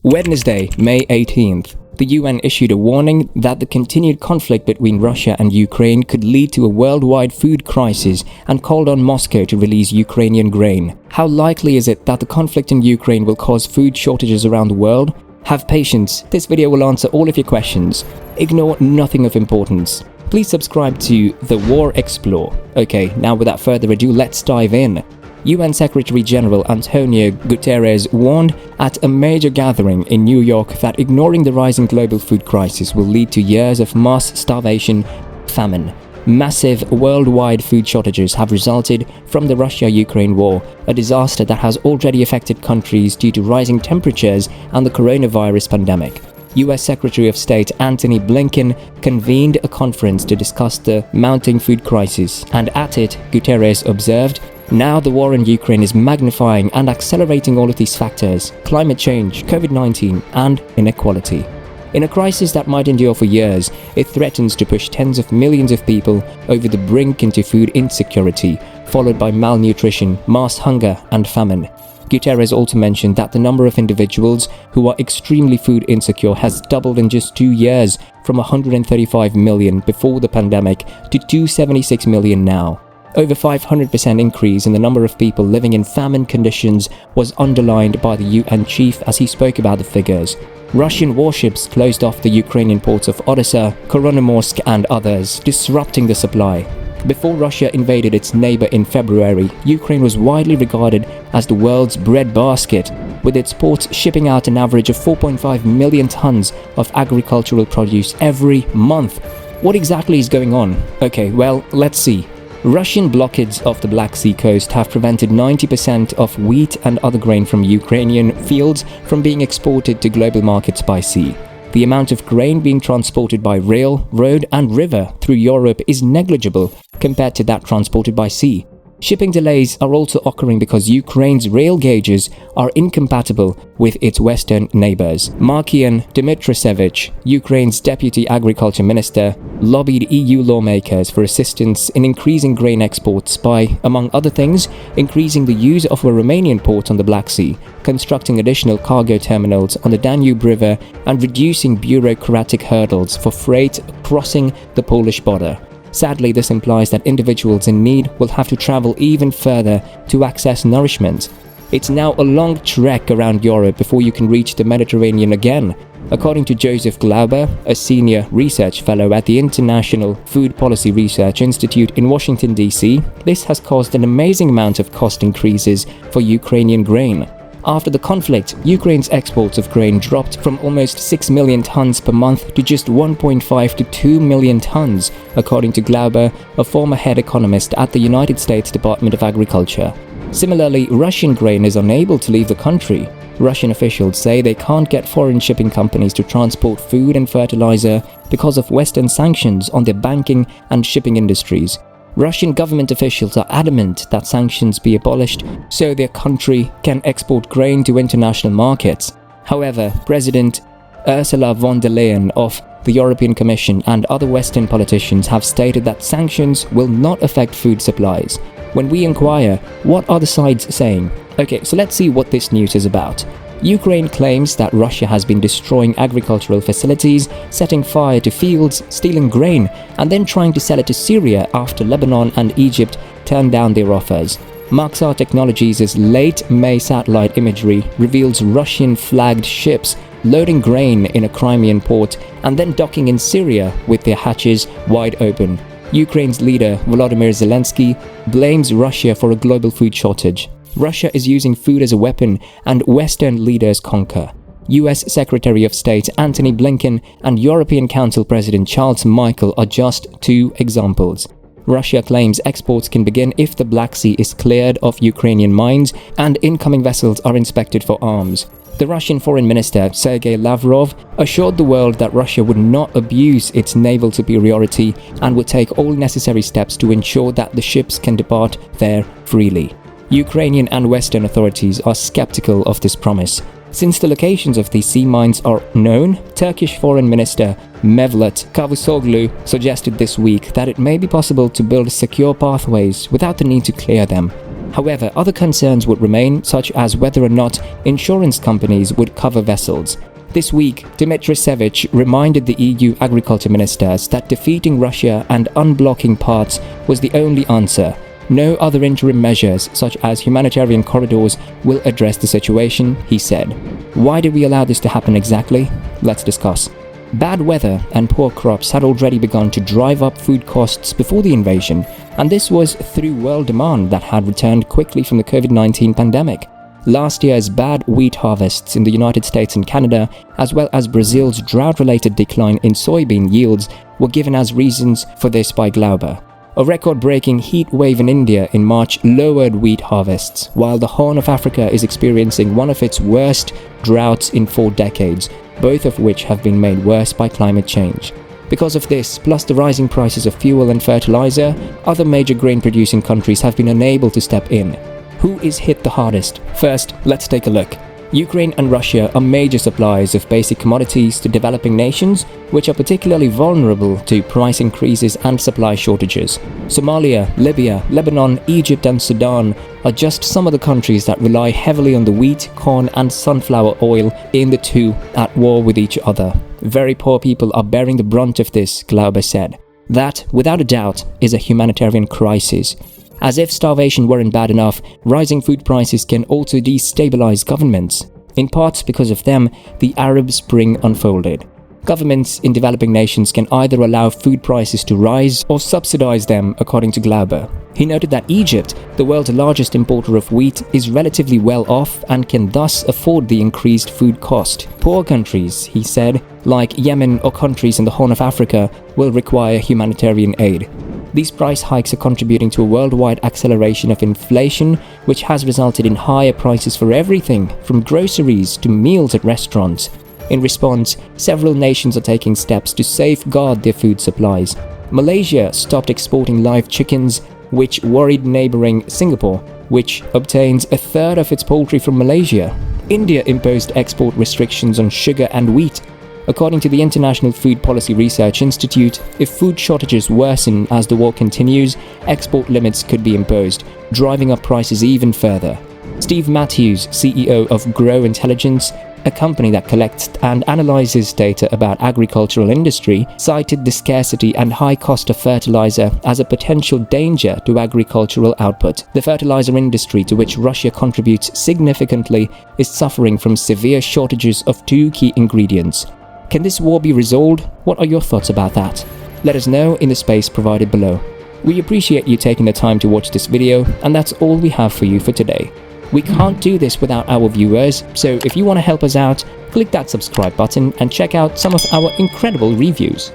Wednesday, May 18th, the UN issued a warning that the continued conflict between Russia and Ukraine could lead to a worldwide food crisis and called on Moscow to release Ukrainian grain. How likely is it that the conflict in Ukraine will cause food shortages around the world? Have patience, this video will answer all of your questions. Ignore nothing of importance. Please subscribe to The War Explore. Okay, now without further ado, let's dive in. UN Secretary-General Antonio Guterres warned at a major gathering in New York that ignoring the rising global food crisis will lead to years of mass starvation, famine. Massive worldwide food shortages have resulted from the Russia-Ukraine war, a disaster that has already affected countries due to rising temperatures and the coronavirus pandemic. US Secretary of State Antony Blinken convened a conference to discuss the mounting food crisis, and at it, Guterres observed, "Now the war in Ukraine is magnifying and accelerating all of these factors: climate change, COVID-19, and inequality. In a crisis that might endure for years, it threatens to push tens of millions of people over the brink into food insecurity, followed by malnutrition, mass hunger, and famine." Guterres also mentioned that the number of individuals who are extremely food insecure has doubled in just 2 years, from 135 million before the pandemic to 276 million now. Over 500% increase in the number of people living in famine conditions was underlined by the UN chief as he spoke about the figures. Russian warships closed off the Ukrainian ports of Odessa, Koronomorsk and others, disrupting the supply. Before Russia invaded its neighbor in February, Ukraine was widely regarded as the world's breadbasket, with its ports shipping out an average of 4.5 million tons of agricultural produce every month. What exactly is going on? Okay, well, let's see. Russian blockades of the Black Sea coast have prevented 90% of wheat and other grain from Ukrainian fields from being exported to global markets by sea. The amount of grain being transported by rail, road and river through Europe is negligible compared to that transported by sea. Shipping delays are also occurring because Ukraine's rail gauges are incompatible with its western neighbors. Markian Dmitrasevich, Ukraine's deputy agriculture minister, lobbied EU lawmakers for assistance in increasing grain exports by, among other things, increasing the use of a Romanian port on the Black Sea, constructing additional cargo terminals on the Danube River, and reducing bureaucratic hurdles for freight crossing the Polish border. Sadly, this implies that individuals in need will have to travel even further to access nourishment. It's now a long trek around Europe before you can reach the Mediterranean again. According to Joseph Glauber, a senior research fellow at the International Food Policy Research Institute in Washington, D.C., this has caused an amazing amount of cost increases for Ukrainian grain. After the conflict, Ukraine's exports of grain dropped from almost 6 million tons per month to just 1.5 to 2 million tons, according to Glauber, a former head economist at the United States Department of Agriculture. Similarly, Russian grain is unable to leave the country. Russian officials say they can't get foreign shipping companies to transport food and fertilizer because of Western sanctions on their banking and shipping industries. Russian government officials are adamant that sanctions be abolished so their country can export grain to international markets. However, President Ursula von der Leyen of the European Commission and other Western politicians have stated that sanctions will not affect food supplies. When we inquire, what are the sides saying? Okay, so let's see what this news is about. Ukraine claims that Russia has been destroying agricultural facilities, setting fire to fields, stealing grain, and then trying to sell it to Syria after Lebanon and Egypt turned down their offers. Maxar Technologies' late May satellite imagery reveals Russian-flagged ships loading grain in a Crimean port and then docking in Syria with their hatches wide open. Ukraine's leader, Volodymyr Zelensky, blames Russia for a global food shortage. Russia is using food as a weapon, and Western leaders conquer. US Secretary of State Antony Blinken and European Council President Charles Michel are just two examples. Russia claims exports can begin if the Black Sea is cleared of Ukrainian mines and incoming vessels are inspected for arms. The Russian Foreign Minister Sergei Lavrov assured the world that Russia would not abuse its naval superiority and would take all necessary steps to ensure that the ships can depart there freely. Ukrainian and Western authorities are skeptical of this promise. Since the locations of these sea mines are known, Turkish Foreign Minister Mevlut Cavusoglu suggested this week that it may be possible to build secure pathways without the need to clear them. However, other concerns would remain, such as whether or not insurance companies would cover vessels. This week, Dmytro reminded the EU agriculture ministers that defeating Russia and unblocking parts was the only answer. No other interim measures, such as humanitarian corridors, will address the situation, he said. Why did we allow this to happen exactly? Let's discuss. Bad weather and poor crops had already begun to drive up food costs before the invasion, and this was through world demand that had returned quickly from the COVID-19 pandemic. Last year's bad wheat harvests in the United States and Canada, as well as Brazil's drought-related decline in soybean yields, were given as reasons for this by Glauber. A record-breaking heat wave in India in March lowered wheat harvests, while the Horn of Africa is experiencing one of its worst droughts in 4 decades, both of which have been made worse by climate change. Because of this, plus the rising prices of fuel and fertilizer, other major grain-producing countries have been unable to step in. Who is hit the hardest? First, let's take a look. Ukraine and Russia are major suppliers of basic commodities to developing nations, which are particularly vulnerable to price increases and supply shortages. Somalia, Libya, Lebanon, Egypt and Sudan are just some of the countries that rely heavily on the wheat, corn and sunflower oil, in the two at war with each other. Very poor people are bearing the brunt of this, Glauber said. That, without a doubt, is a humanitarian crisis. As if starvation weren't bad enough, rising food prices can also destabilize governments. In part because of them, the Arab Spring unfolded. Governments in developing nations can either allow food prices to rise or subsidize them, according to Glauber. He noted that Egypt, the world's largest importer of wheat, is relatively well off and can thus afford the increased food cost. Poor countries, he said, like Yemen or countries in the Horn of Africa, will require humanitarian aid. These price hikes are contributing to a worldwide acceleration of inflation, which has resulted in higher prices for everything, from groceries to meals at restaurants. In response, several nations are taking steps to safeguard their food supplies. Malaysia stopped exporting live chickens, which worried neighboring Singapore, which obtains a third of its poultry from Malaysia. India imposed export restrictions on sugar and wheat. According to the International Food Policy Research Institute, if food shortages worsen as the war continues, export limits could be imposed, driving up prices even further. Steve Matthews, CEO of Grow Intelligence, a company that collects and analyzes data about agricultural industry, cited the scarcity and high cost of fertilizer as a potential danger to agricultural output. The fertilizer industry, to which Russia contributes significantly, is suffering from severe shortages of 2 key ingredients. Can this war be resolved? What are your thoughts about that? Let us know in the space provided below. We appreciate you taking the time to watch this video, and that's all we have for you for today. We can't do this without our viewers, so if you want to help us out, click that subscribe button and check out some of our incredible reviews.